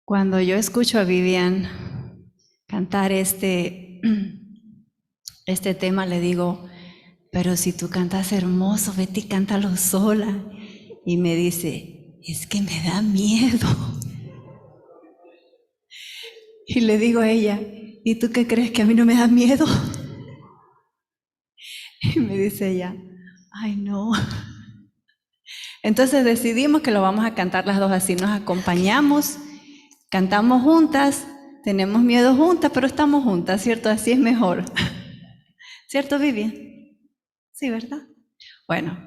Cuando yo escucho a Vivian cantar este tema, le digo, pero si tú cantas hermoso, vete y cántalo sola. Y me dice, es que me da miedo. Y le digo a ella, ¿y tú qué crees que a mí no me da miedo? Y me dice ella, ay no. Entonces decidimos que lo vamos a cantar las dos así, nos acompañamos, cantamos juntas, tenemos miedo juntas, pero estamos juntas, ¿cierto? Así es mejor. ¿Cierto, Vivi? Sí, ¿verdad? Bueno,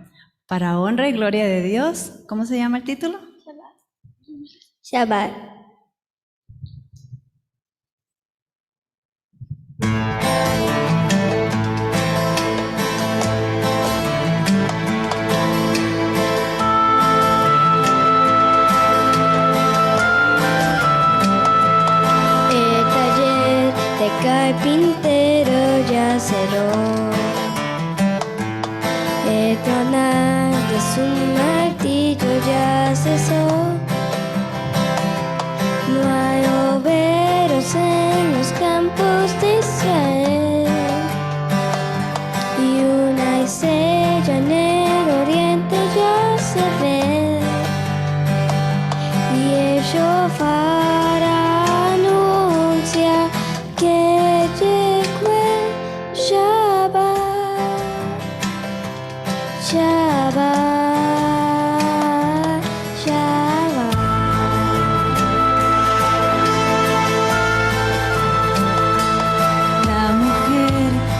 para honra y gloria de Dios, ¿cómo se llama el título? Shabbat. El taller de carpintero ya cerró. El tronar de su martillo ya cesó. No hay obreros en los campos de Israel, y una estrella en el oriente ya se ve, y el shofar anuncia que llegó el Shabbat, Shabbat.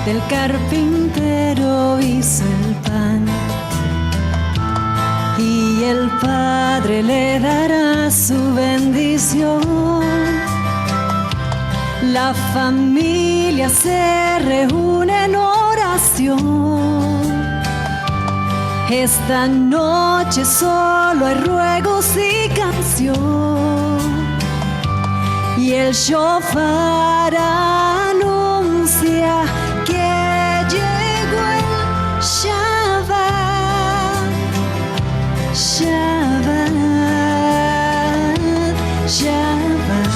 El carpintero hizo el pan y el Padre le dará su bendición. La familia se reúne en oración. Esta noche solo hay ruegos y canción, y el shofar anuncia que llegó el Shabbat, Shabbat, Shabbat.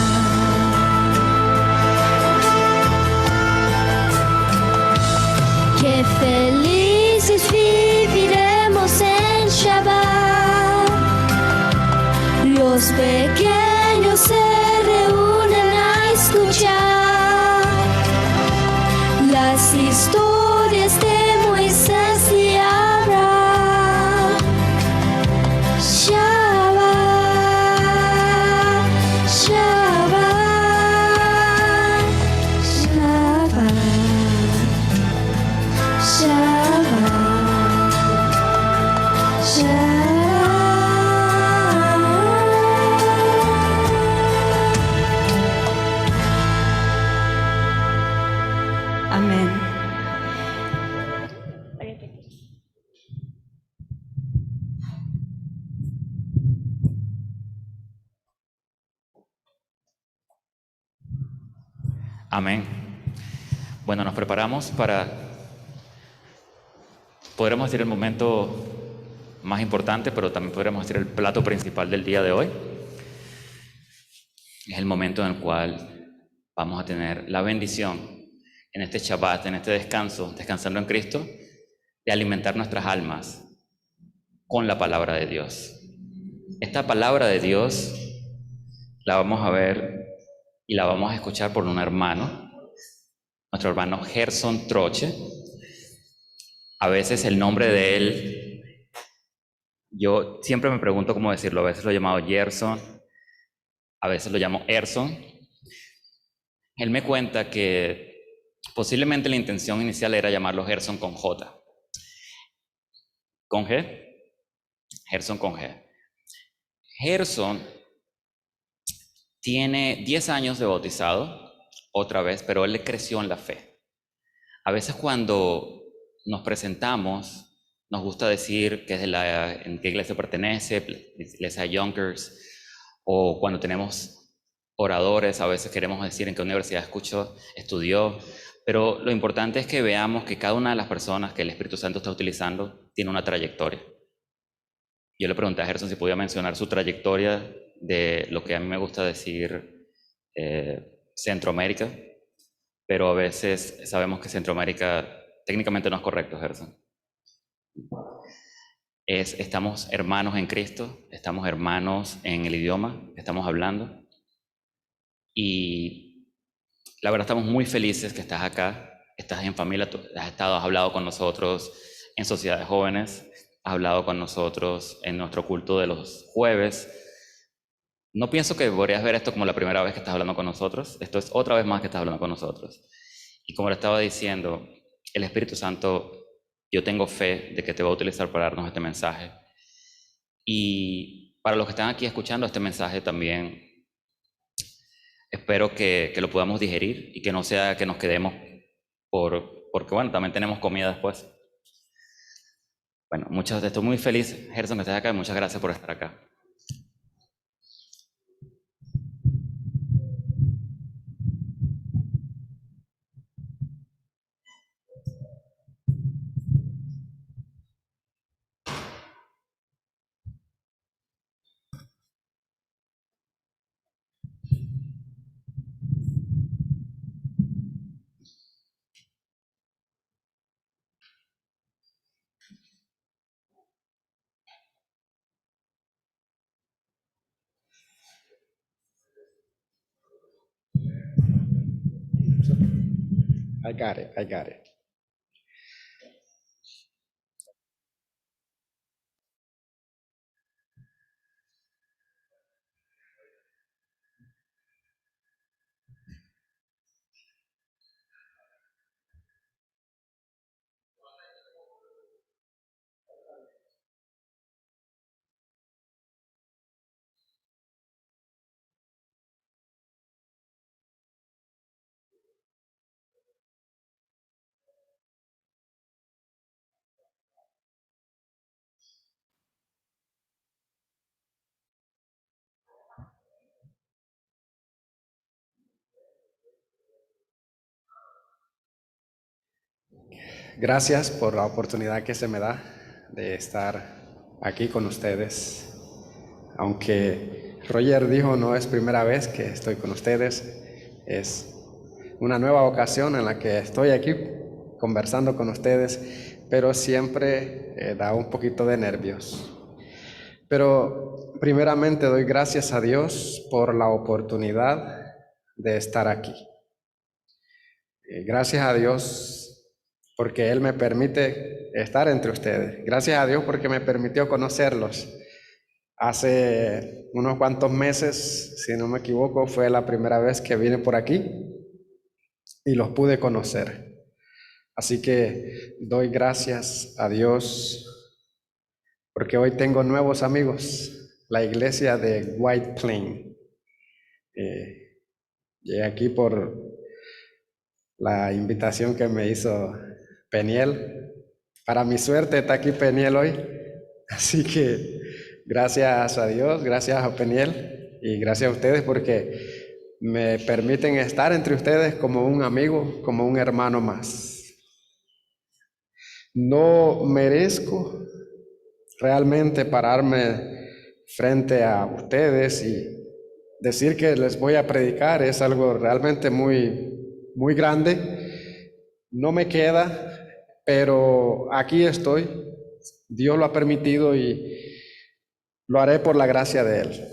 Qué felices viviremos en Shabbat. Los pequeños se reúnen a escuchar las historias de Moisés y Abraham. Shabbat, Shabbat, Shabbat, Shabbat, Shabbat. Amén. Amén. Bueno, nos preparamos para, podremos decir, el momento más importante, pero también podremos decir el plato principal del día de hoy. Es el momento en el cual vamos a tener la bendición en este Shabbat, en este descanso, descansando en Cristo, de alimentar nuestras almas con la palabra de Dios. Esta palabra de Dios la vamos a ver y la vamos a escuchar por un hermano, nuestro hermano Gerson Troche. A veces el nombre de él, yo siempre me pregunto cómo decirlo. A veces lo he llamado Gerson, a veces lo llamo Erson. Él me cuenta que posiblemente la intención inicial era llamarlo Gerson con J. ¿Con G? Gerson con G. Gerson tiene 10 años de bautizado, otra vez, pero él creció en la fe. A veces cuando nos presentamos, nos gusta decir que en qué iglesia pertenece, iglesia Yonkers, o cuando tenemos oradores, a veces queremos decir en qué universidad estudió, pero lo importante es que veamos que cada una de las personas que el Espíritu Santo está utilizando tiene una trayectoria. Yo le pregunté a Gerson si podía mencionar su trayectoria de lo que a mí me gusta decir Centroamérica, pero a veces sabemos que Centroamérica técnicamente no es correcto, Gerson. Estamos hermanos en Cristo, estamos hermanos en el idioma que estamos hablando, y la verdad estamos muy felices que estás acá, estás en familia, tú has hablado con nosotros en Sociedades Jóvenes, has hablado con nosotros en nuestro culto de los jueves. No pienso que deberías ver esto como la primera vez que estás hablando con nosotros, esto es otra vez más que estás hablando con nosotros. Y como le estaba diciendo, el Espíritu Santo, yo tengo fe de que te va a utilizar para darnos este mensaje. Y para los que están aquí escuchando este mensaje también, espero que lo podamos digerir y que no sea que nos quedemos porque bueno, también tenemos comida después. Bueno, estoy muy feliz, Gerson, que estés acá, y muchas gracias por estar acá. I got it. Gracias por la oportunidad que se me da de estar aquí con ustedes. Aunque Roger dijo no es primera vez que estoy con ustedes, es una nueva ocasión en la que estoy aquí conversando con ustedes, pero siempre da un poquito de nervios. Pero primeramente doy gracias a Dios por la oportunidad de estar aquí. Gracias a Dios porque Él me permite estar entre ustedes. Gracias a Dios porque me permitió conocerlos. Hace unos cuantos meses, si no me equivoco, fue la primera vez que vine por aquí y los pude conocer. Así que doy gracias a Dios porque hoy tengo nuevos amigos, la iglesia de White Plain. Llegué aquí por la invitación que me hizo Peniel. Para mi suerte está aquí Peniel hoy, así que gracias a Dios, gracias a Peniel y gracias a ustedes porque me permiten estar entre ustedes como un amigo, como un hermano más. No merezco realmente pararme frente a ustedes y decir que les voy a predicar, es algo realmente muy grande. No me queda, pero aquí estoy. Dios lo ha permitido y lo haré por la gracia de Él.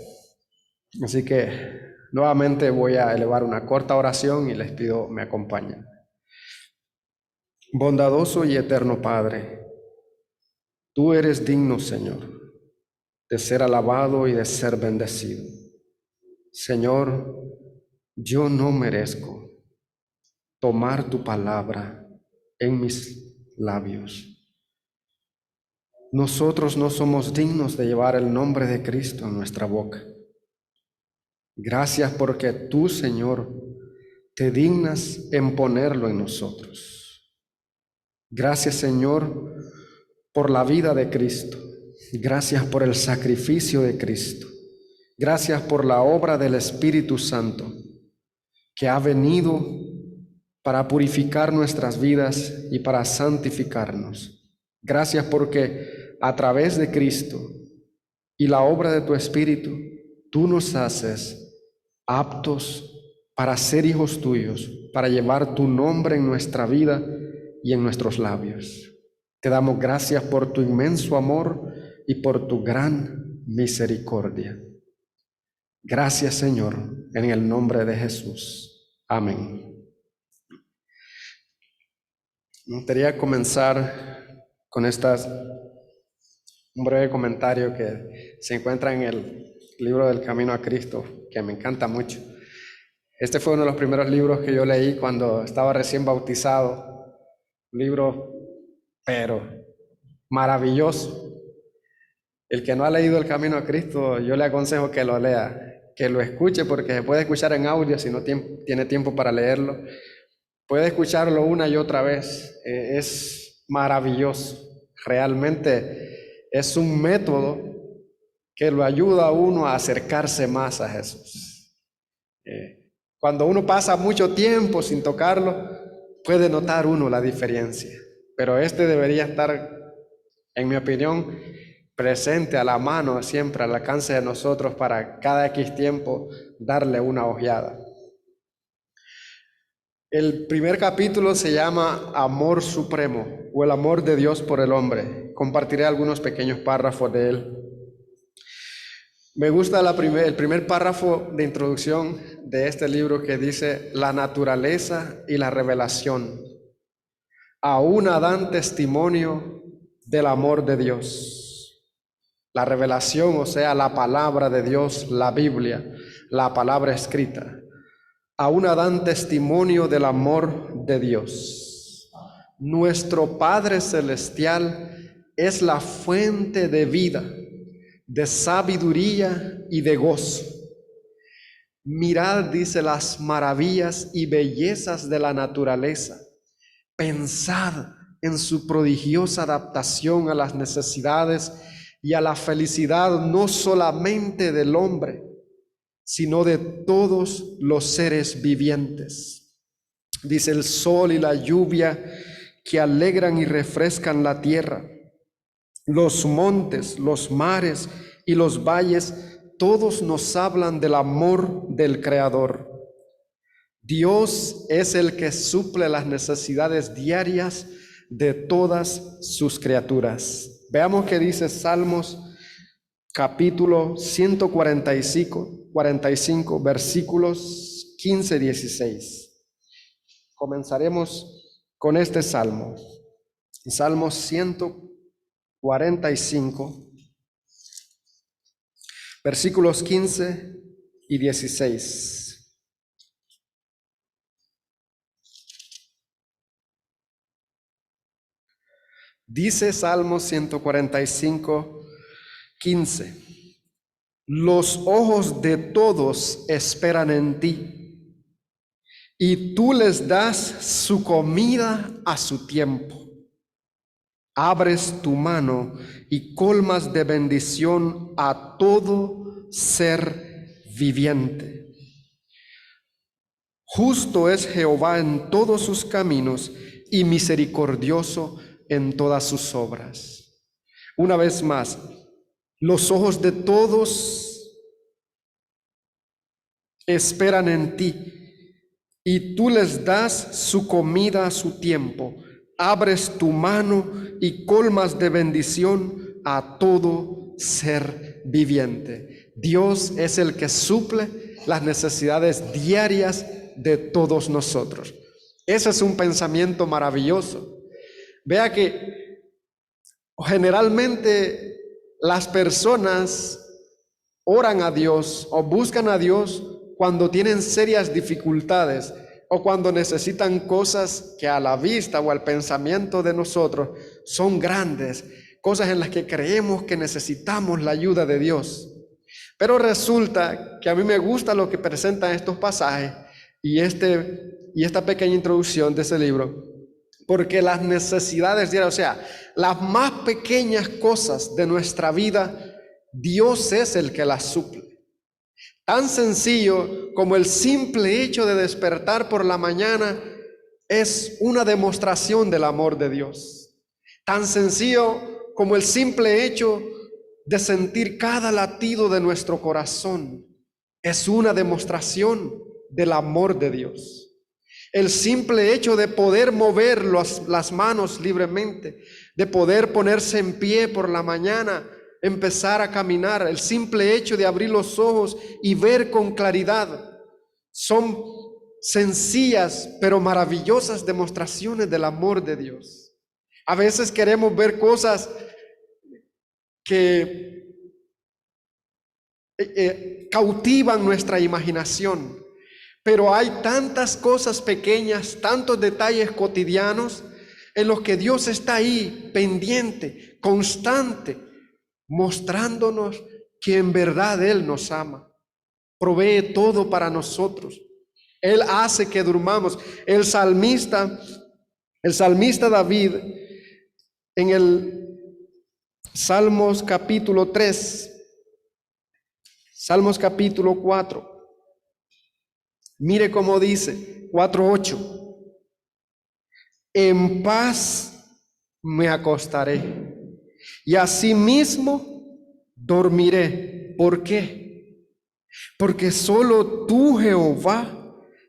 Así que nuevamente voy a elevar una corta oración y les pido me acompañen. Bondadoso y eterno Padre, tú eres digno, Señor, de ser alabado y de ser bendecido. Señor, yo no merezco tomar tu palabra en mis labios. Nosotros no somos dignos de llevar el nombre de Cristo en nuestra boca. Gracias porque tú, Señor, te dignas en ponerlo en nosotros. Gracias, Señor, por la vida de Cristo. Gracias por el sacrificio de Cristo. Gracias por la obra del Espíritu Santo que ha venido para purificar nuestras vidas y para santificarnos. Gracias porque a través de Cristo y la obra de tu Espíritu tú nos haces aptos para ser hijos tuyos, para llevar tu nombre en nuestra vida y en nuestros labios. Te damos gracias por tu inmenso amor y por tu gran misericordia. Gracias, Señor, en el nombre de Jesús. Amén. Me gustaría comenzar con un breve comentario que se encuentra en el libro del Camino a Cristo, que me encanta mucho. Este fue uno de los primeros libros que yo leí cuando estaba recién bautizado. Un libro, pero maravilloso. El que no ha leído el Camino a Cristo, yo le aconsejo que lo lea, que lo escuche, porque se puede escuchar en audio si no tiene tiempo para leerlo. Puede escucharlo una y otra vez. Es maravilloso. Realmente es un método que lo ayuda a uno a acercarse más a Jesús. Cuando uno pasa mucho tiempo sin tocarlo, puede notar uno la diferencia. Pero este debería estar, en mi opinión, presente a la mano, siempre al alcance de nosotros, para cada X tiempo darle una ojeada. El primer capítulo se llama Amor Supremo, o el amor de Dios por el hombre. Compartiré algunos pequeños párrafos de él. Me gusta el primer párrafo de introducción de este libro, que dice: la naturaleza y la revelación aún dan testimonio del amor de Dios. La revelación, o sea, la palabra de Dios, la Biblia, la palabra escrita, aún dan testimonio del amor de Dios. Nuestro Padre Celestial es la fuente de vida, de sabiduría y de gozo. Mirad, dice, las maravillas y bellezas de la naturaleza. Pensad en su prodigiosa adaptación a las necesidades y a la felicidad no solamente del hombre, sino de todos los seres vivientes. Dice: el sol y la lluvia que alegran y refrescan la tierra, los montes, los mares y los valles, todos nos hablan del amor del Creador. Dios es el que suple las necesidades diarias de todas sus criaturas. Veamos qué dice Salmos capítulo 145, versículos 15 y 16. Comenzaremos con este salmo. Salmo 145, versículos 15 y 16. Dice Salmo 145, 15: los ojos de todos esperan en ti, y tú les das su comida a su tiempo. Abres tu mano y colmas de bendición a todo ser viviente. Justo es Jehová en todos sus caminos y misericordioso en todas sus obras. Una vez más, los ojos de todos esperan en ti, y tú les das su comida a su tiempo. Abres tu mano y colmas de bendición a todo ser viviente. Dios es el que suple las necesidades diarias de todos nosotros. Ese es un pensamiento maravilloso. Vea que generalmente las personas oran a Dios o buscan a Dios cuando tienen serias dificultades o cuando necesitan cosas que a la vista o al pensamiento de nosotros son grandes, cosas en las que creemos que necesitamos la ayuda de Dios. Pero resulta que a mí me gusta lo que presentan estos pasajes y esta pequeña introducción de ese libro, porque las necesidades diarias, o sea, las más pequeñas cosas de nuestra vida, Dios es el que las suple. Tan sencillo como el simple hecho de despertar por la mañana es una demostración del amor de Dios. Tan sencillo como el simple hecho de sentir cada latido de nuestro corazón es una demostración del amor de Dios. El simple hecho de poder mover las manos libremente, de poder ponerse en pie por la mañana, empezar a caminar, el simple hecho de abrir los ojos y ver con claridad, son sencillas pero maravillosas demostraciones del amor de Dios. A veces queremos ver cosas que cautivan nuestra imaginación, pero hay tantas cosas pequeñas, tantos detalles cotidianos en los que Dios está ahí, pendiente, constante, mostrándonos que en verdad Él nos ama, provee todo para nosotros. Él hace que durmamos. El salmista David, en el Salmos capítulo 3, Salmos capítulo 4, mire cómo dice, 4:8, en paz me acostaré y asimismo dormiré. ¿Por qué? Porque solo tú, Jehová,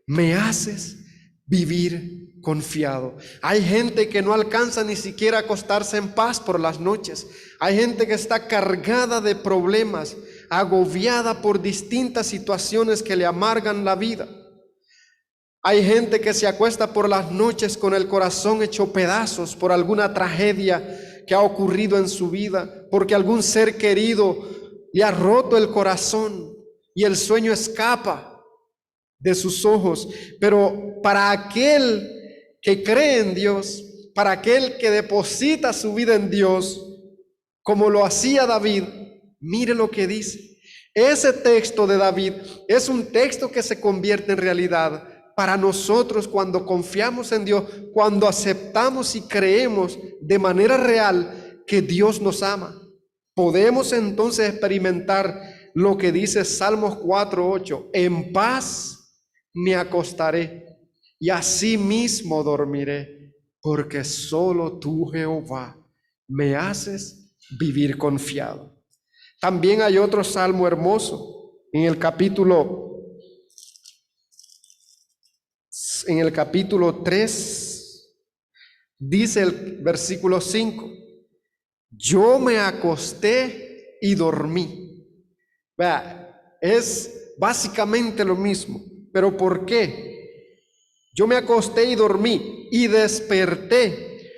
me haces vivir confiado. Hay gente que no alcanza ni siquiera a acostarse en paz por las noches. Hay gente que está cargada de problemas, agobiada por distintas situaciones que le amargan la vida. Hay gente que se acuesta por las noches con el corazón hecho pedazos por alguna tragedia que ha ocurrido en su vida, porque algún ser querido le ha roto el corazón y el sueño escapa de sus ojos. Pero para aquel que cree en Dios, para aquel que deposita su vida en Dios, como lo hacía David, mire lo que dice. Ese texto de David es un texto que se convierte en realidad para nosotros cuando confiamos en Dios, cuando aceptamos y creemos de manera real que Dios nos ama. Podemos entonces experimentar lo que dice Salmos 4:8, en paz me acostaré y asimismo dormiré, porque solo tú, Jehová, me haces vivir confiado. También hay otro salmo hermoso en el capítulo 3, dice el versículo 5, yo me acosté y dormí. Vea, es básicamente lo mismo, pero ¿por qué? Yo me acosté y dormí y desperté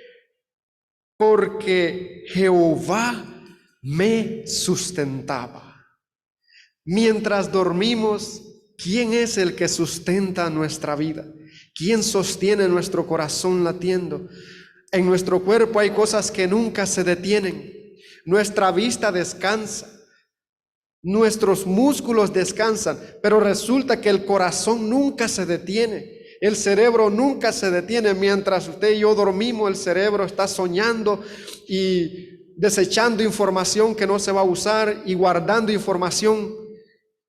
porque Jehová me sustentaba. Mientras dormimos, ¿quién es el que sustenta nuestra vida? ¿Quién sostiene nuestro corazón latiendo? En nuestro cuerpo hay cosas que nunca se detienen. Nuestra vista descansa, nuestros músculos descansan, pero resulta que el corazón nunca se detiene. El cerebro nunca se detiene. Mientras usted y yo dormimos, el cerebro está soñando y desechando información que no se va a usar y guardando información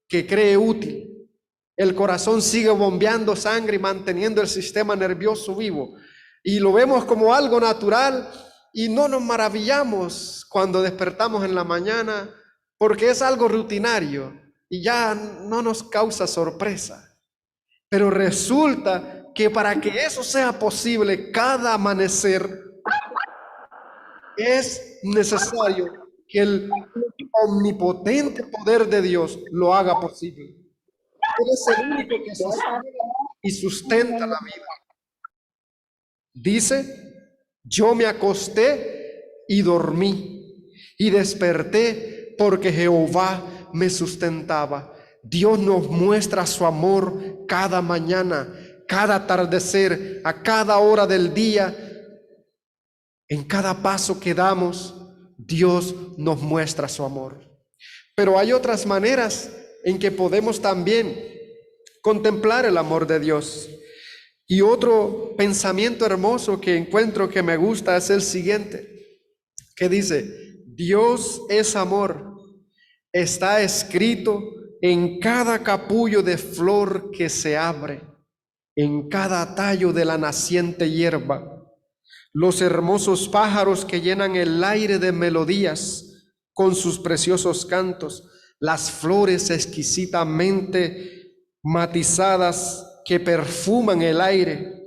que cree útil. El corazón sigue bombeando sangre y manteniendo el sistema nervioso vivo. Y lo vemos como algo natural y no nos maravillamos cuando despertamos en la mañana porque es algo rutinario y ya no nos causa sorpresa. Pero resulta que para que eso sea posible, cada amanecer es necesario que el omnipotente poder de Dios lo haga posible. Él es el único que sostiene y sustenta la vida. Dice, yo me acosté y dormí y desperté porque Jehová me sustentaba. Dios nos muestra su amor cada mañana, cada atardecer, a cada hora del día. En cada paso que damos, Dios nos muestra su amor. Pero hay otras maneras en que podemos también contemplar el amor de Dios. Y otro pensamiento hermoso que encuentro que me gusta es el siguiente, que dice, Dios es amor, está escrito en cada capullo de flor que se abre, en cada tallo de la naciente hierba. Los hermosos pájaros que llenan el aire de melodías con sus preciosos cantos, las flores exquisitamente matizadas que perfuman el aire,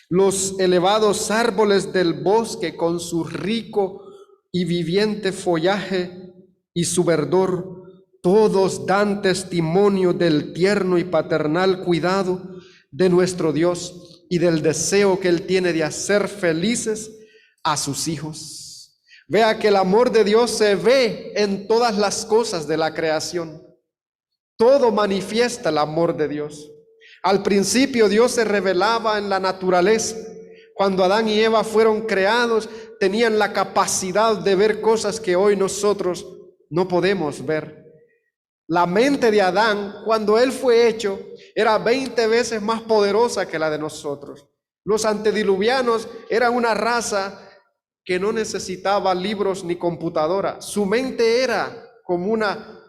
los elevados árboles del bosque con su rico y viviente follaje y su verdor, todos dan testimonio del tierno y paternal cuidado de nuestro Dios y del deseo que Él tiene de hacer felices a sus hijos. Vea que el amor de Dios se ve en todas las cosas de la creación. Todo manifiesta el amor de Dios. Al principio Dios se revelaba en la naturaleza. Cuando Adán y Eva fueron creados, tenían la capacidad de ver cosas que hoy nosotros no podemos ver. La mente de Adán, cuando él fue hecho, era 20 veces más poderosa que la de nosotros. Los antediluvianos eran una raza que no necesitaba libros ni computadora. Su mente era como una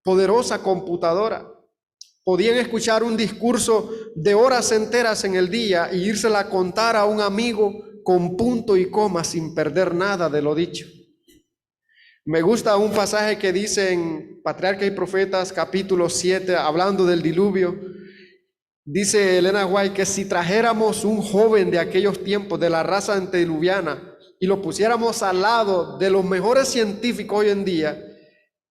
poderosa computadora. Podían escuchar un discurso de horas enteras en el día y írsela a contar a un amigo con punto y coma sin perder nada de lo dicho. Me gusta un pasaje que dice en Patriarcas y Profetas capítulo 7, hablando del diluvio. Dice Elena White que si trajéramos un joven de aquellos tiempos, de la raza antediluviana, y lo pusiéramos al lado de los mejores científicos hoy en día,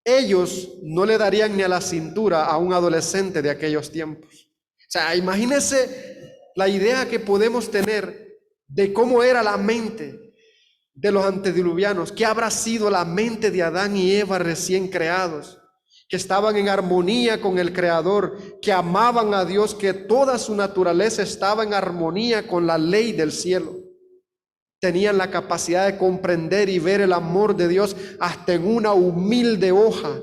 ellos no le darían ni a la cintura a un adolescente de aquellos tiempos. O sea, imagínense la idea que podemos tener de cómo era la mente de los antediluvianos. ¿Qué habrá sido la mente de Adán y Eva recién creados? Que estaban en armonía con el Creador, que amaban a Dios, que toda su naturaleza estaba en armonía con la ley del cielo. Tenían la capacidad de comprender y ver el amor de Dios hasta en una humilde hoja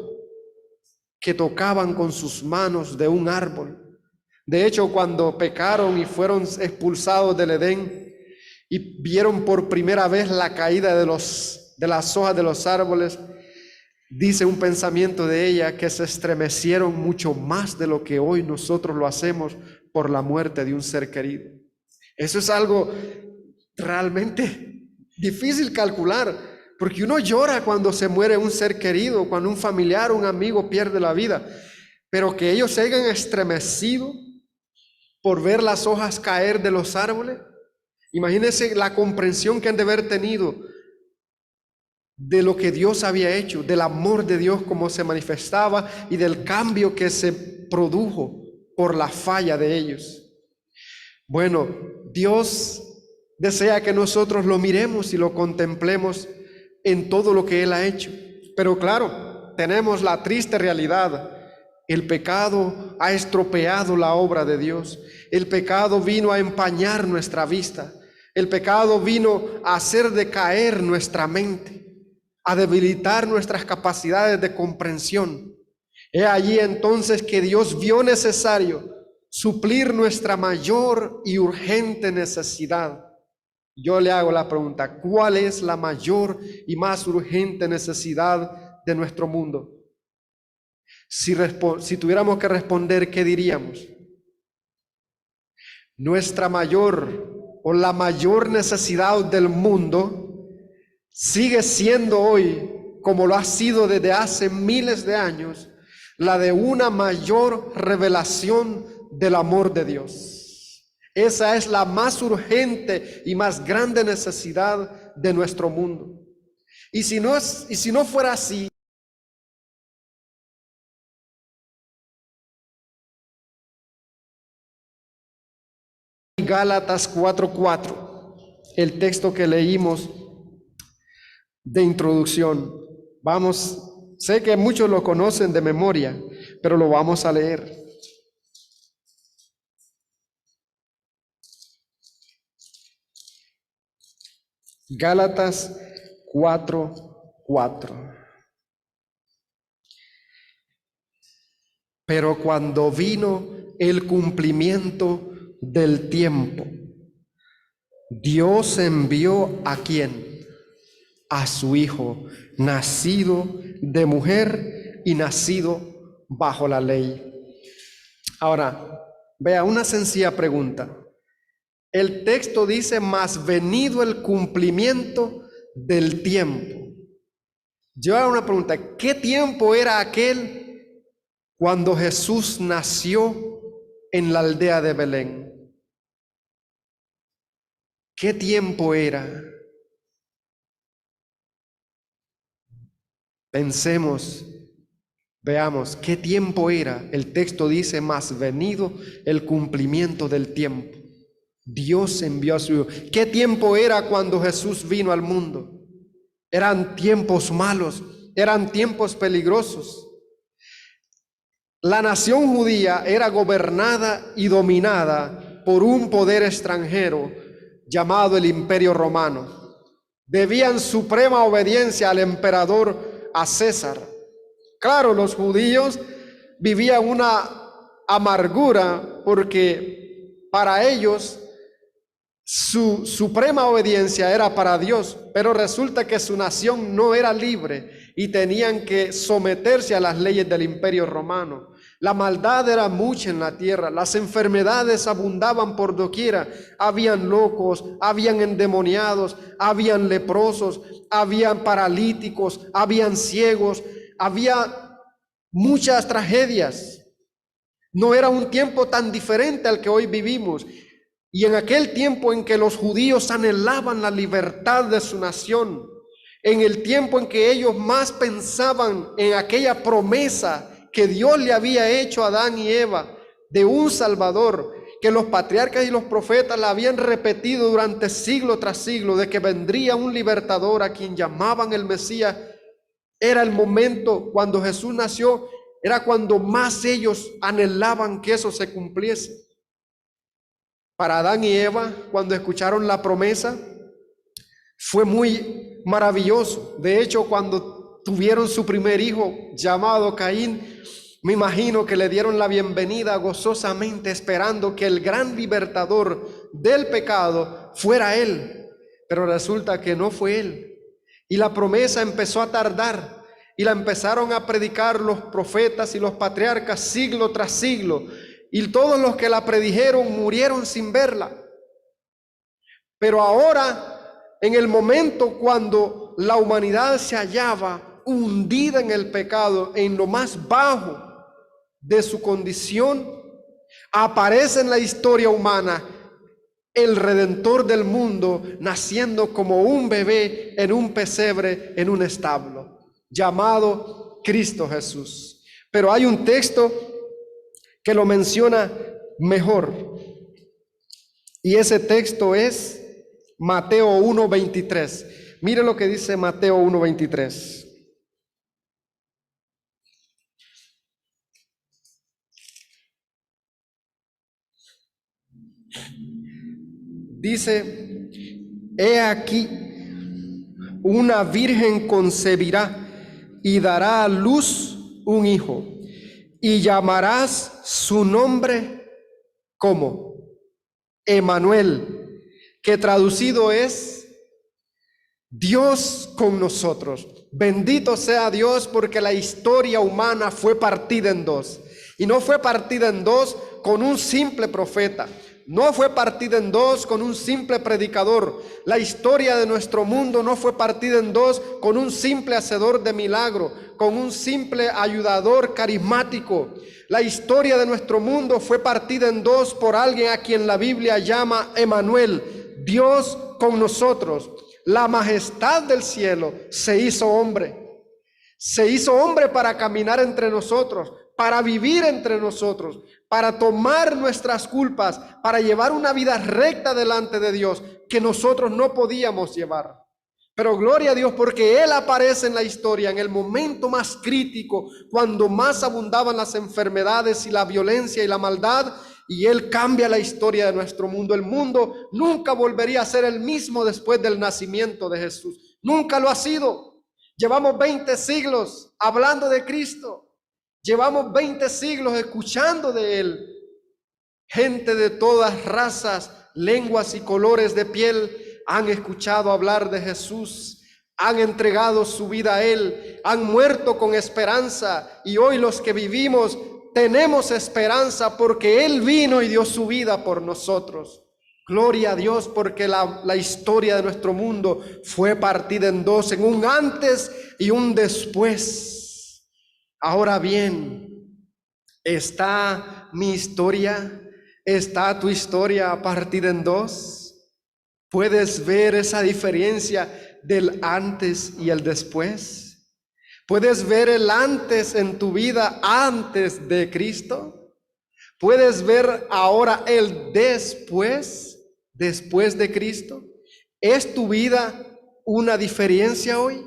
que tocaban con sus manos de un árbol. De hecho, cuando pecaron y fueron expulsados del Edén y vieron por primera vez la caída de las hojas de los árboles, dice un pensamiento de ella que se estremecieron mucho más de lo que hoy nosotros lo hacemos por la muerte de un ser querido. Eso es algo realmente difícil calcular, porque uno llora cuando se muere un ser querido, cuando un familiar, un amigo pierde la vida, pero que ellos se hayan estremecido por ver las hojas caer de los árboles. Imagínense la comprensión que han de haber tenido de lo que Dios había hecho, del amor de Dios como se manifestaba y del cambio que se produjo por la falla de ellos. Bueno, Dios desea que nosotros lo miremos y lo contemplemos en todo lo que Él ha hecho. Pero claro, tenemos la triste realidad. El pecado ha estropeado la obra de Dios. El pecado vino a empañar nuestra vista. El pecado vino a hacer decaer nuestra mente, a debilitar nuestras capacidades de comprensión. He allí entonces que Dios vio necesario suplir nuestra mayor y urgente necesidad. Yo le hago la pregunta, ¿cuál es la mayor y más urgente necesidad de nuestro mundo? Si tuviéramos que responder, ¿qué diríamos? Nuestra mayor o la mayor necesidad del mundo sigue siendo hoy, como lo ha sido desde hace miles de años, la de una mayor revelación del amor de Dios. Esa es la más urgente y más grande necesidad de nuestro mundo. Y si no fuera así, Gálatas 4:4, el texto que leímos de introducción. Vamos, sé que muchos lo conocen de memoria, pero lo vamos a leer. Gálatas 4:4. Pero cuando vino el cumplimiento del tiempo, Dios envió ¿a quién? A su Hijo, nacido de mujer y nacido bajo la ley. Ahora, vea una sencilla pregunta. El texto dice, mas venido el cumplimiento del tiempo. Yo hago una pregunta, ¿qué tiempo era aquel cuando Jesús nació en la aldea de Belén? ¿Qué tiempo era? Pensemos, veamos, ¿qué tiempo era? El texto dice, mas venido el cumplimiento del tiempo. Dios envió a su Hijo. ¿Qué tiempo era cuando Jesús vino al mundo? Eran tiempos malos, eran tiempos peligrosos. La nación judía era gobernada y dominada por un poder extranjero llamado el Imperio Romano. Debían suprema obediencia al emperador, a César. Claro, los judíos vivían una amargura porque para ellos su suprema obediencia era para Dios, pero resulta que su nación no era libre y tenían que someterse a las leyes del Imperio Romano. La maldad era mucha en la tierra, las enfermedades abundaban por doquiera, habían locos, habían endemoniados, habían leprosos, habían paralíticos, habían ciegos, había muchas tragedias. No era un tiempo tan diferente al que hoy vivimos. Y en aquel tiempo en que los judíos anhelaban la libertad de su nación, en el tiempo en que ellos más pensaban en aquella promesa que Dios le había hecho a Adán y Eva de un Salvador, que los patriarcas y los profetas la habían repetido durante siglo tras siglo, de que vendría un libertador a quien llamaban el Mesías, era el momento cuando Jesús nació, era cuando más ellos anhelaban que eso se cumpliese. Para Adán y Eva, cuando escucharon la promesa, fue muy maravilloso. De hecho, cuando tuvieron su primer hijo, llamado Caín, me imagino que le dieron la bienvenida gozosamente, esperando que el gran libertador del pecado fuera él. Pero resulta que no fue él. Y la promesa empezó a tardar, y la empezaron a predicar los profetas y los patriarcas siglo tras siglo. Y todos los que la predijeron murieron sin verla. Pero ahora, en el momento cuando la humanidad se hallaba hundida en el pecado, en lo más bajo de su condición, aparece en la historia humana el Redentor del mundo, naciendo como un bebé en un pesebre, en un establo, llamado Cristo Jesús. Pero hay un texto que lo menciona mejor, y ese texto es Mateo 1:23. Mire lo que dice Mateo 1:23. Dice, he aquí, una virgen concebirá y dará a luz un hijo, y llamarás su nombre como Emmanuel, que traducido es Dios con nosotros. Bendito sea Dios, porque la historia humana fue partida en dos. Y no fue partida en dos con un simple profeta, no fue partida en dos con un simple predicador. La historia de nuestro mundo no fue partida en dos con un simple hacedor de milagro, con un simple ayudador carismático. La historia de nuestro mundo fue partida en dos por alguien a quien la Biblia llama Emmanuel, Dios con nosotros. La majestad del cielo se hizo hombre. Se hizo hombre para caminar entre nosotros, para vivir entre nosotros, para tomar nuestras culpas, para llevar una vida recta delante de Dios que nosotros no podíamos llevar. Pero gloria a Dios, porque Él aparece en la historia en el momento más crítico, cuando más abundaban las enfermedades y la violencia y la maldad, y Él cambia la historia de nuestro mundo. El mundo nunca volvería a ser el mismo después del nacimiento de Jesús. Nunca lo ha sido. Llevamos 20 siglos hablando de Cristo. Llevamos 20 siglos escuchando de Él. Gente de todas razas, lenguas y colores de piel han escuchado hablar de Jesús, han entregado su vida a Él, han muerto con esperanza, y hoy los que vivimos tenemos esperanza porque Él vino y dio su vida por nosotros. Gloria a Dios, porque la historia de nuestro mundo fue partida en dos, en un antes y un después. Ahora bien, ¿está mi historia, está tu historia partida en dos? ¿Puedes ver esa diferencia del antes y el después? ¿Puedes ver el antes en tu vida antes de Cristo? ¿Puedes ver ahora el después de Cristo? ¿Es tu vida una diferencia hoy?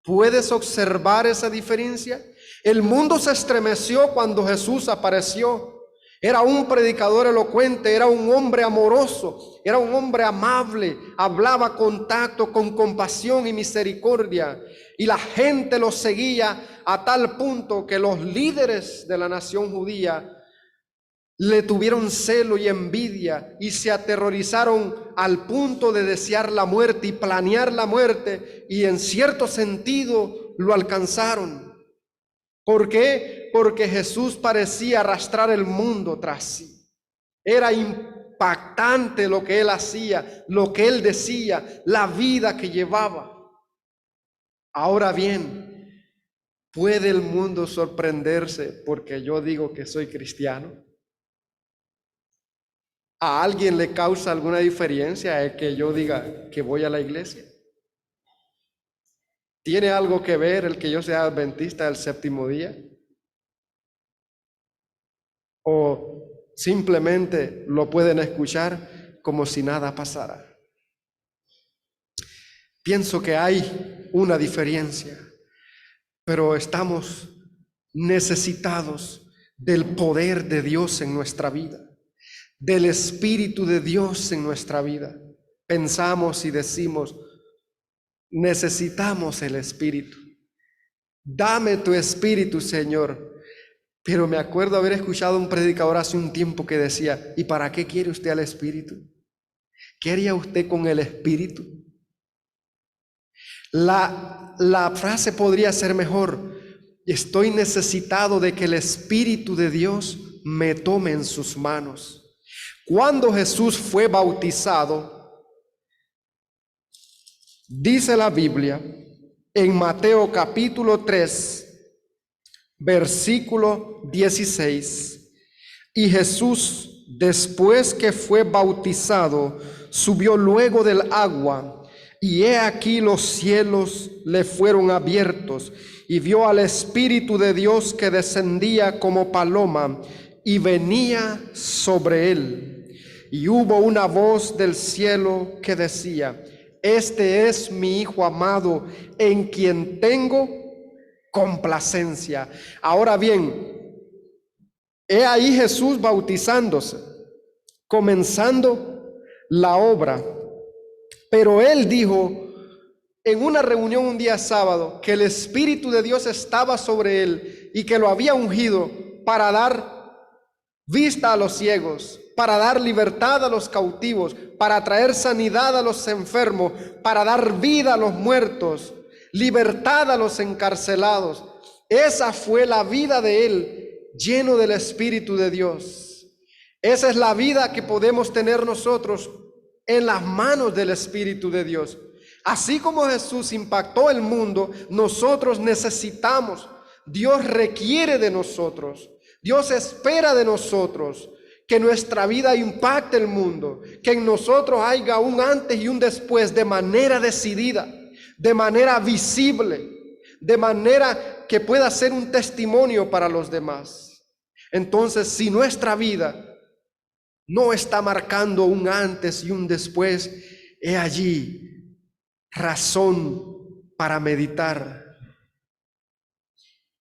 ¿Puedes observar esa diferencia? El mundo se estremeció cuando Jesús apareció. Era un predicador elocuente, era un hombre amoroso, era un hombre amable, hablaba con tacto, con compasión y misericordia. Y la gente lo seguía a tal punto que los líderes de la nación judía le tuvieron celo y envidia y se aterrorizaron al punto de desear la muerte y planear la muerte, y en cierto sentido lo alcanzaron. ¿Por qué? Porque Jesús parecía arrastrar el mundo tras sí. Era impactante lo que él hacía, lo que él decía, la vida que llevaba. Ahora bien, ¿puede el mundo sorprenderse porque yo digo que soy cristiano? ¿A alguien le causa alguna diferencia el que yo diga que voy a la iglesia? ¿Tiene algo que ver el que yo sea adventista del séptimo día? ¿O simplemente lo pueden escuchar como si nada pasara? Pienso que hay una diferencia, pero estamos necesitados del poder de Dios en nuestra vida, del Espíritu de Dios en nuestra vida. Pensamos y decimos, necesitamos el Espíritu. Dame tu Espíritu, Señor. Pero me acuerdo haber escuchado a un predicador hace un tiempo que decía, ¿y para qué quiere usted al Espíritu? ¿Qué haría usted con el Espíritu? La frase podría ser mejor: estoy necesitado de que el Espíritu de Dios me tome en sus manos. Cuando Jesús fue bautizado, dice la Biblia en Mateo capítulo 3, versículo 16, y Jesús, después que fue bautizado, subió luego del agua, y he aquí los cielos le fueron abiertos, y vio al Espíritu de Dios que descendía como paloma y venía sobre él. Y hubo una voz del cielo que decía: este es mi Hijo amado, en quien tengo complacencia. Ahora bien, he ahí Jesús bautizándose, comenzando la obra. Pero él dijo en una reunión un día sábado que el Espíritu de Dios estaba sobre él y que lo había ungido para dar vista a los ciegos, para dar libertad a los cautivos, para traer sanidad a los enfermos, para dar vida a los muertos, libertad a los encarcelados. Esa fue la vida de él, lleno del Espíritu de Dios. Esa es la vida que podemos tener nosotros en las manos del Espíritu de Dios. Así como Jesús impactó el mundo, nosotros necesitamos, Dios requiere de nosotros, Dios espera de nosotros que nuestra vida impacte el mundo, que en nosotros haya un antes y un después de manera decidida, de manera visible, de manera que pueda ser un testimonio para los demás. Entonces, si nuestra vida no está marcando un antes y un después, he allí razón para meditar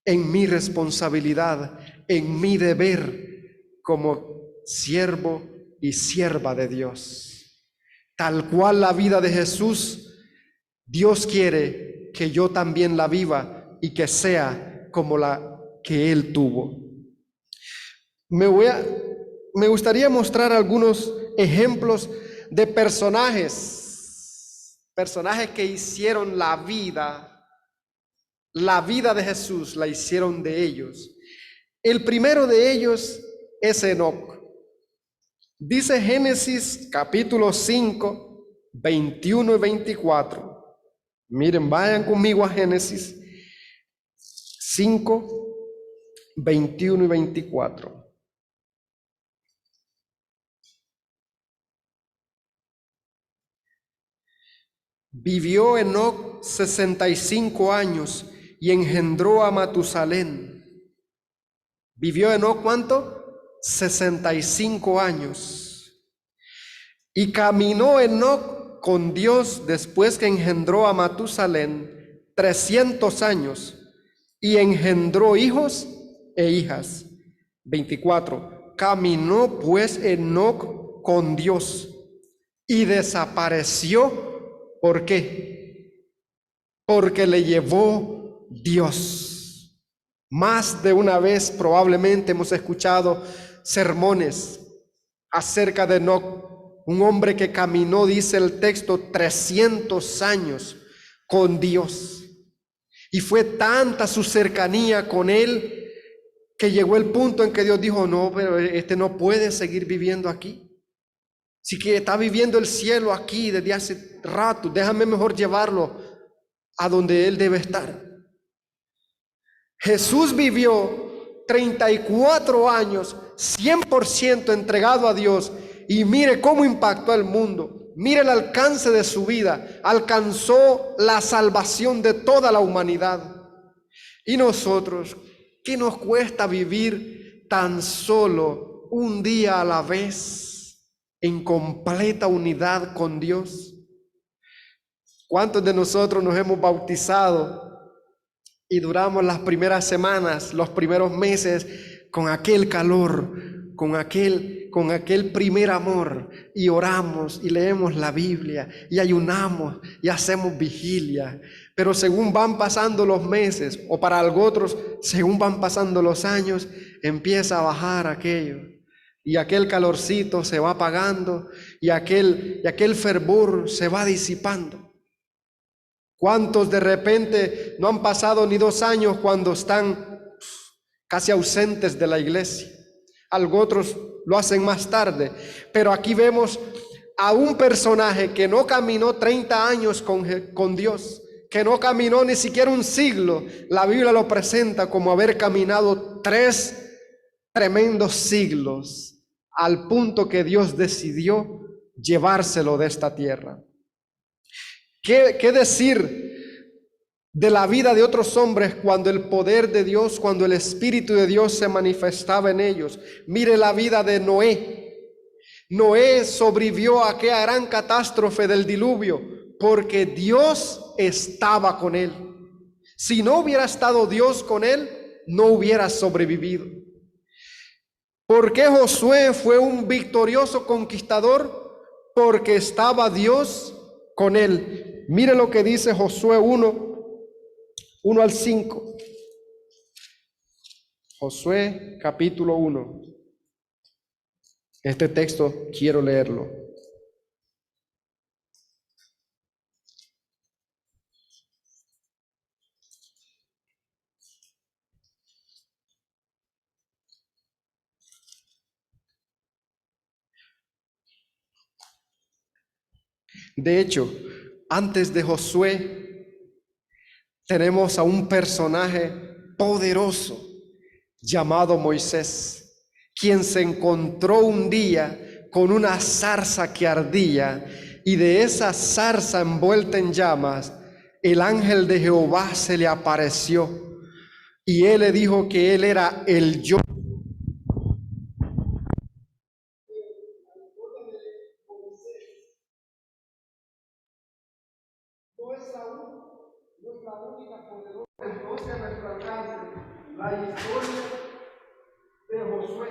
en mi responsabilidad, en mi deber como siervo y sierva de Dios. Tal cual la vida de Jesús, Dios quiere que yo también la viva y que sea como la que Él tuvo. Me gustaría mostrar algunos ejemplos de personajes que hicieron la vida de Jesús, la hicieron de ellos. El primero de ellos es Enoc. Dice Génesis capítulo 5, 21 y 24. Miren, vayan conmigo a Génesis 5, 21 y 24. Vivió Enoc 65 años y engendró a Matusalén. ¿Vivió Enoc cuánto? 65 años. Y caminó Enoc con Dios después que engendró a Matusalén 300 años y engendró hijos e hijas. 24. Caminó pues Enoc con Dios y desapareció. ¿Por qué? Porque le llevó Dios. Más de una vez probablemente hemos escuchado sermones acerca de Enoc, un hombre que caminó, dice el texto, 300 años con Dios. Y fue tanta su cercanía con él que llegó el punto en que Dios dijo, no, pero este no puede seguir viviendo aquí. Si que está viviendo el cielo aquí desde hace rato, déjame mejor llevarlo a donde él debe estar. Jesús vivió 34 años, 100% entregado a Dios, y mire cómo impactó al mundo. Mire el alcance de su vida, alcanzó la salvación de toda la humanidad. Y nosotros, ¿qué nos cuesta vivir tan solo un día a la vez en completa unidad con Dios? ¿Cuántos de nosotros nos hemos bautizado y duramos las primeras semanas, los primeros meses con aquel calor, con aquel primer amor, y oramos y leemos la Biblia y ayunamos y hacemos vigilia? Pero según van pasando los meses, o para algunos según van pasando los años, empieza a bajar aquello, y aquel calorcito se va apagando, y aquel fervor se va disipando. ¿Cuántos de repente no han pasado ni 2 años cuando están casi ausentes de la iglesia? Otros lo hacen más tarde, pero aquí vemos a un personaje que no caminó 30 años con Dios, que no caminó ni siquiera un siglo. La Biblia lo presenta como haber caminado 3 tremendos siglos, al punto que Dios decidió llevárselo de esta tierra. ¿Qué decir de la vida de otros hombres cuando el poder de Dios, cuando el Espíritu de Dios se manifestaba en ellos? Mire la vida de Noé. Noé sobrevivió a aquella gran catástrofe del diluvio porque Dios estaba con él. Si no hubiera estado Dios con él, no hubiera sobrevivido. ¿Por qué Josué fue un victorioso conquistador? Porque estaba Dios con él. Mire lo que dice Josué 1 al 5. Josué capítulo 1. Este texto quiero leerlo. De hecho, antes de Josué tenemos a un personaje poderoso llamado Moisés, quien se encontró un día con una zarza que ardía, y de esa zarza envuelta en llamas, el ángel de Jehová se le apareció, y él le dijo que él era el yo. No es la única poderosa entonces a nuestro alcance la historia de Josué,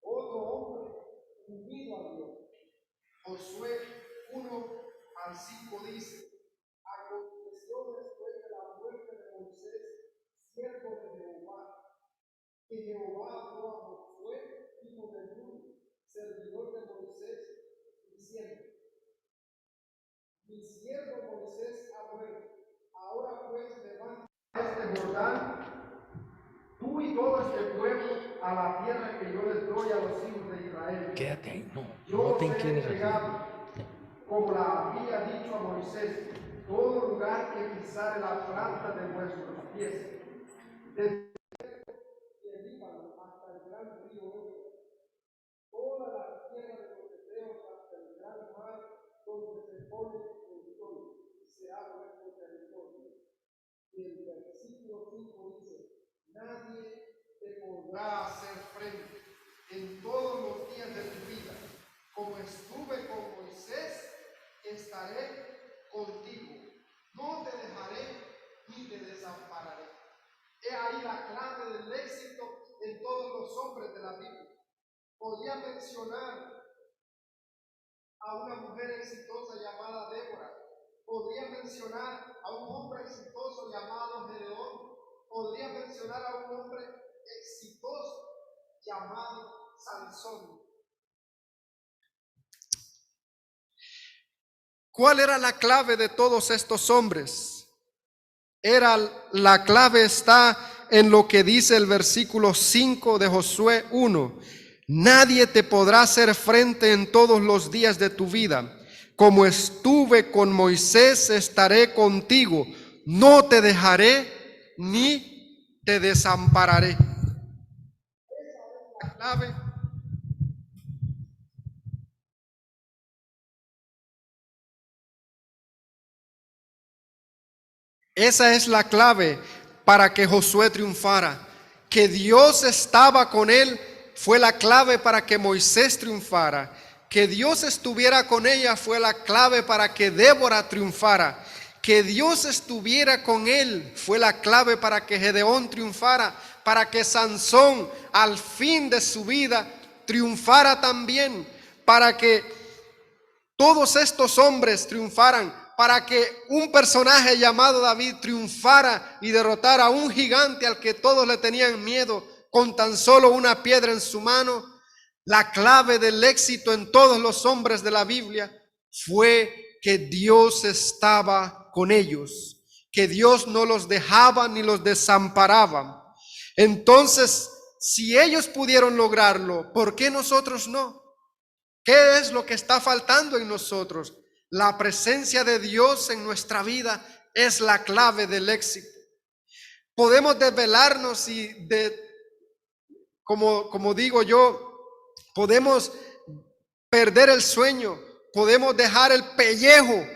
otro hombre unido a Dios. Josué 1 al 5 dice: aconteció después de la muerte de Moisés, siervo de Jehová, que Jehová habló a Josué, hijo de Nun, servidor de Moisés, diciendo: mi siervo Moisés ha muerto. Ahora pues levanta este Jordán, tú y todo este pueblo, a la tierra que yo les doy a los hijos de Israel. Israel. Quédate ahí, no Yo te os he inclines. entregado, como la había dicho a Moisés, todo lugar que pisare la planta de vuestros pies, desde el Líbano hasta el gran río Éufrates, toda la tierra de los hebreos hasta el gran mar, donde se pone el sol y se abre el territorio. Y el versículo 5 dice: nadie te podrá hacer frente en todos los días de tu vida. Como estuve con Moisés, estaré contigo. No te dejaré ni te desampararé. He ahí la clave del éxito en todos los hombres de la Biblia. Podría mencionar a una mujer exitosa llamada Débora. Podría mencionar a un hombre exitoso llamado Gedeón. Podría mencionar a un hombre exitoso llamado Sansón. ¿Cuál era la clave de todos estos hombres? La clave está en lo que dice el versículo 5 de Josué 1. Nadie te podrá hacer frente en todos los días de tu vida. Como estuve con Moisés, estaré contigo. No te dejaré ni te desampararé. Esa es la clave. Esa es la clave para que Josué triunfara. Que Dios estaba con él fue la clave para que Moisés triunfara. Que Dios estuviera con ella fue la clave para que Débora triunfara. Que Dios estuviera con él fue la clave para que Gedeón triunfara, para que Sansón al fin de su vida triunfara también, para que todos estos hombres triunfaran, para que un personaje llamado David triunfara y derrotara a un gigante al que todos le tenían miedo con tan solo una piedra en su mano. La clave del éxito en todos los hombres de la Biblia fue que Dios estaba con ellos, que Dios no los dejaba ni los desamparaba. Entonces, si ellos pudieron lograrlo, ¿por qué nosotros no? ¿Qué es lo que está faltando en nosotros? La presencia de Dios en nuestra vida es la clave del éxito. Podemos desvelarnos y como digo yo, podemos perder el sueño, podemos dejar el pellejo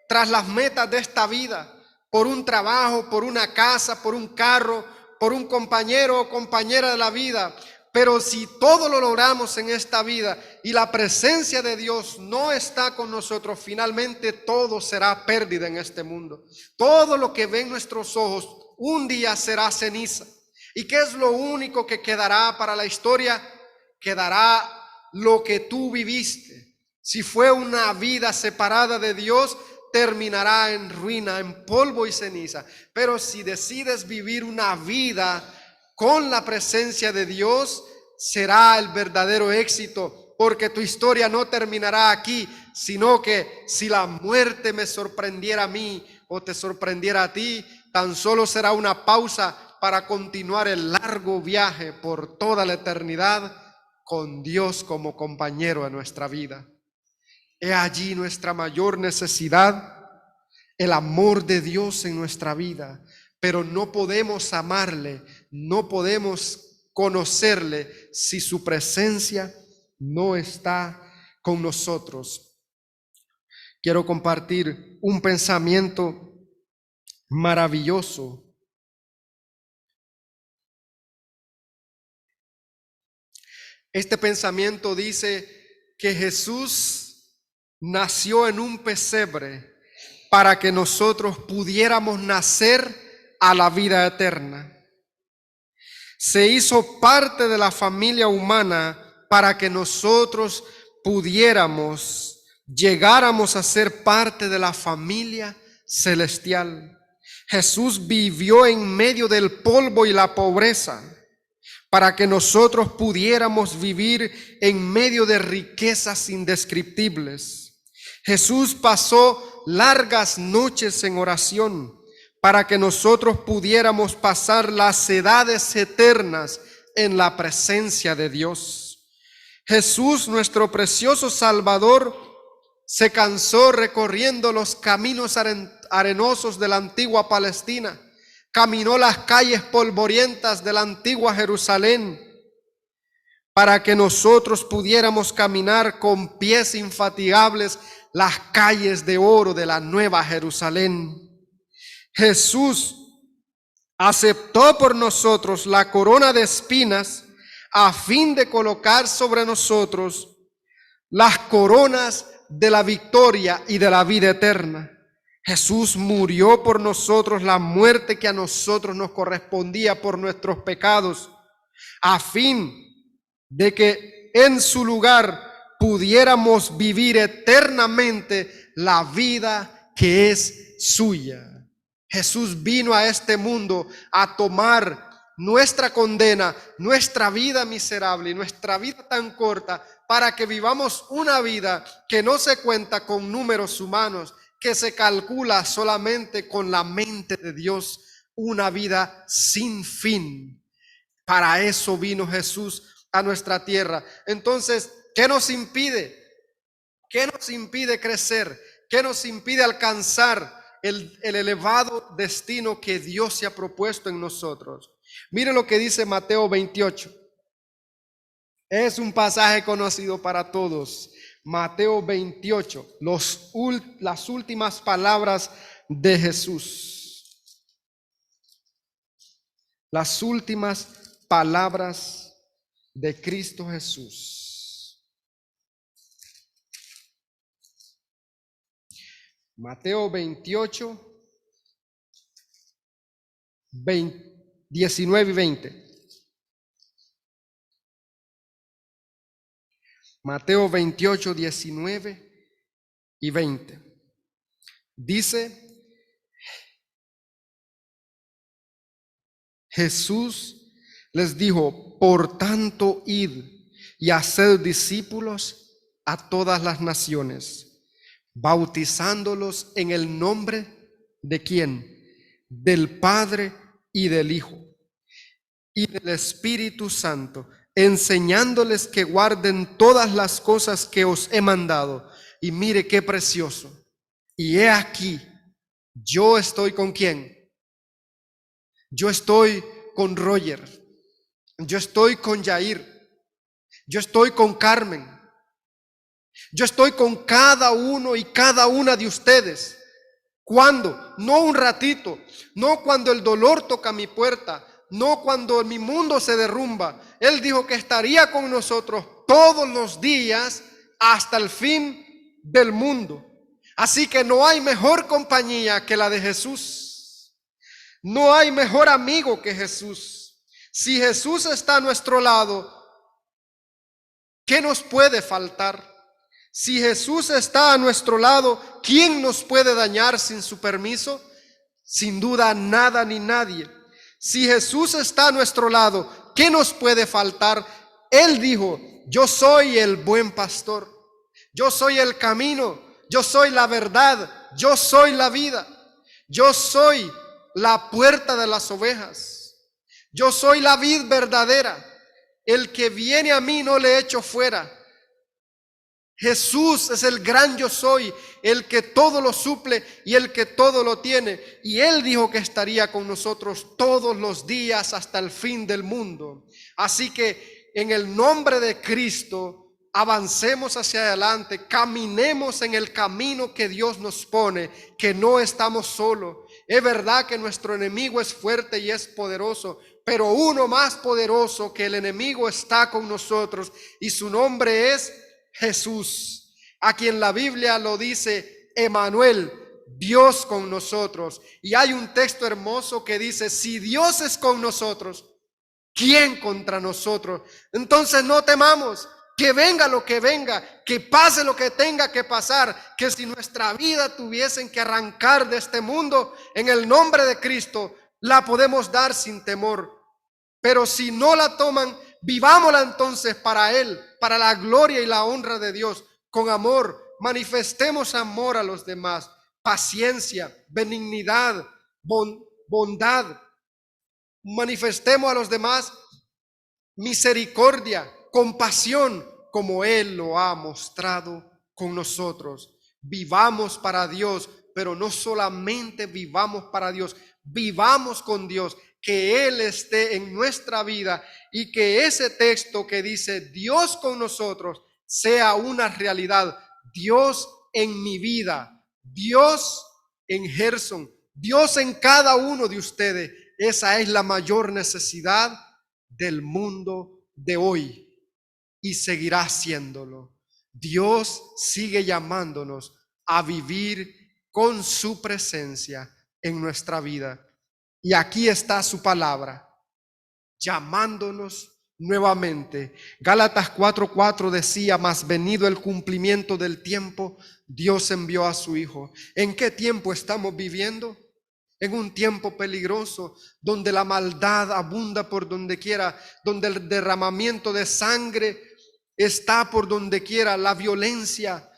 tras las metas de esta vida, por un trabajo, por una casa, por un carro, por un compañero o compañera de la vida. Pero si todo lo logramos en esta vida y la presencia de Dios no está con nosotros, finalmente todo será pérdida en este mundo. Todo lo que ven nuestros ojos un día será ceniza. ¿Y qué es lo único que quedará para la historia? Quedará lo que tú viviste. Si fue una vida separada de Dios, terminará en ruina, en polvo y ceniza. Pero si decides vivir una vida con la presencia de Dios, será el verdadero éxito, porque tu historia no terminará aquí, sino que si la muerte me sorprendiera a mí o te sorprendiera a ti, tan solo será una pausa para continuar el largo viaje por toda la eternidad con Dios como compañero de nuestra vida. He allí nuestra mayor necesidad, el amor de Dios en nuestra vida. Pero no podemos amarle, no podemos conocerle si su presencia no está con nosotros. Quiero compartir un pensamiento maravilloso. Este pensamiento dice que Jesús nació en un pesebre para que nosotros pudiéramos nacer a la vida eterna. Se hizo parte de la familia humana para que nosotros llegáramos a ser parte de la familia celestial. Jesús vivió en medio del polvo y la pobreza para que nosotros pudiéramos vivir en medio de riquezas indescriptibles. Jesús pasó largas noches en oración para que nosotros pudiéramos pasar las edades eternas en la presencia de Dios. Jesús, nuestro precioso Salvador, se cansó recorriendo los caminos arenosos de la antigua Palestina, caminó las calles polvorientas de la antigua Jerusalén, para que nosotros pudiéramos caminar con pies infatigables las calles de oro de la nueva Jerusalén. Jesús aceptó por nosotros la corona de espinas a fin de colocar sobre nosotros las coronas de la victoria y de la vida eterna. Jesús murió por nosotros la muerte que a nosotros nos correspondía por nuestros pecados, a fin de que en su lugar pudiéramos vivir eternamente la vida que es suya. Jesús vino a este mundo a tomar nuestra condena, nuestra vida miserable y nuestra vida tan corta, para que vivamos una vida que no se cuenta con números humanos, que se calcula solamente con la mente de Dios, una vida sin fin. Para eso vino Jesús a nuestra tierra. Entonces, ¿qué nos impide? ¿Qué nos impide crecer? ¿Qué nos impide alcanzar el elevado destino que Dios se ha propuesto en nosotros? Mire lo que dice Mateo 28. Es un pasaje conocido para todos. Mateo 28, las últimas palabras de Jesús. Las últimas palabras de Cristo Jesús. Mateo 28, 19 y 20. Mateo 28, 19 y 20. Dice, Jesús les dijo, por tanto, id y haced discípulos a todas las naciones, bautizándolos en el nombre de ¿quién? Del Padre y del Hijo y del Espíritu Santo, enseñándoles que guarden todas las cosas que os he mandado. Y mire qué precioso. Y he aquí, yo estoy con ¿quién? Yo estoy con Roger. Yo estoy con Yair. Yo estoy con Carmen. Yo estoy con cada uno y cada una de ustedes. ¿Cuándo? No un ratito, no cuando el dolor toca mi puerta, no cuando mi mundo se derrumba. Él dijo que estaría con nosotros todos los días hasta el fin del mundo. Así que no hay mejor compañía que la de Jesús. No hay mejor amigo que Jesús. Si Jesús está a nuestro lado, ¿qué nos puede faltar? Si Jesús está a nuestro lado, ¿quién nos puede dañar sin su permiso? Sin duda nada ni nadie. Si Jesús está a nuestro lado, ¿qué nos puede faltar? Él dijo, yo soy el buen pastor, yo soy el camino, yo soy la verdad, yo soy la vida, yo soy la puerta de las ovejas, yo soy la vid verdadera, el que viene a mí no le echo fuera. Jesús es el gran yo soy, el que todo lo suple y el que todo lo tiene. Y Él dijo que estaría con nosotros todos los días hasta el fin del mundo. Así que en el nombre de Cristo, avancemos hacia adelante, caminemos en el camino que Dios nos pone, que no estamos solos. Es verdad que nuestro enemigo es fuerte y es poderoso, pero uno más poderoso que el enemigo está con nosotros y su nombre es Jesús, a quien la Biblia lo dice, Emmanuel, Dios con nosotros. Y hay un texto hermoso que dice, si Dios es con nosotros, ¿quién contra nosotros? Entonces no temamos, que venga lo que venga, que pase lo que tenga que pasar, que si nuestra vida tuviesen que arrancar de este mundo, en el nombre de Cristo, la podemos dar sin temor. Pero si no la toman, vivámosla entonces para Él, para la gloria y la honra de Dios, con amor. Manifestemos amor a los demás, paciencia, benignidad, bondad. Manifestemos a los demás misericordia, compasión, como Él lo ha mostrado con nosotros. Vivamos para Dios, pero no solamente vivamos para Dios, vivamos con Dios, que Él esté en nuestra vida y que ese texto que dice Dios con nosotros sea una realidad. Dios en mi vida, Dios en Gerson, Dios en cada uno de ustedes. Esa es la mayor necesidad del mundo de hoy y seguirá haciéndolo. Dios sigue llamándonos a vivir con su presencia en nuestra vida. Y aquí está su palabra, llamándonos nuevamente. Gálatas 4:4 decía, mas venido el cumplimiento del tiempo, Dios envió a su Hijo. ¿En qué tiempo estamos viviendo? En un tiempo peligroso, donde la maldad abunda por donde quiera, donde el derramamiento de sangre está por donde quiera, la violencia,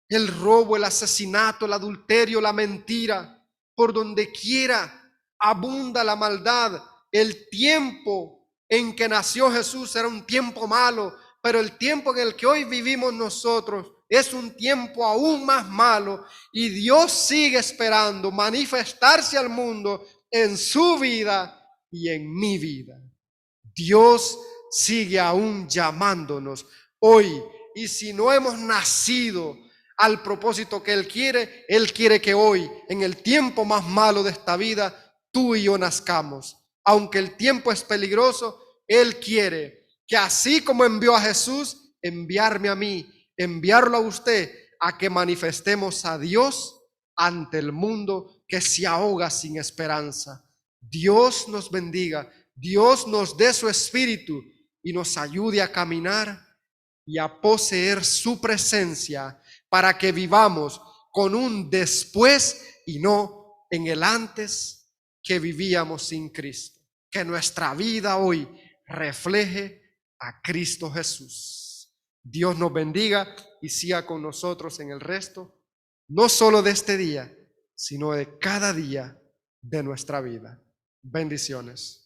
el robo, el asesinato, el adulterio, la mentira, por donde quiera abunda la maldad. El tiempo en que nació Jesús era un tiempo malo, pero el tiempo en el que hoy vivimos nosotros es un tiempo aún más malo, y Dios sigue esperando manifestarse al mundo en su vida y en mi vida. Dios sigue aún llamándonos hoy, y si no hemos nacido al propósito que Él quiere que hoy, en el tiempo más malo de esta vida, tú y yo nazcamos. Aunque el tiempo es peligroso, Él quiere que así como envió a Jesús, enviarme a mí, enviarlo a usted, a que manifestemos a Dios ante el mundo que se ahoga sin esperanza. Dios nos bendiga, Dios nos dé su espíritu y nos ayude a caminar y a poseer su presencia, para que vivamos con un después y no en el antes que vivíamos sin Cristo. Que nuestra vida hoy refleje a Cristo Jesús. Dios nos bendiga y siga con nosotros en el resto, no solo de este día, sino de cada día de nuestra vida. Bendiciones.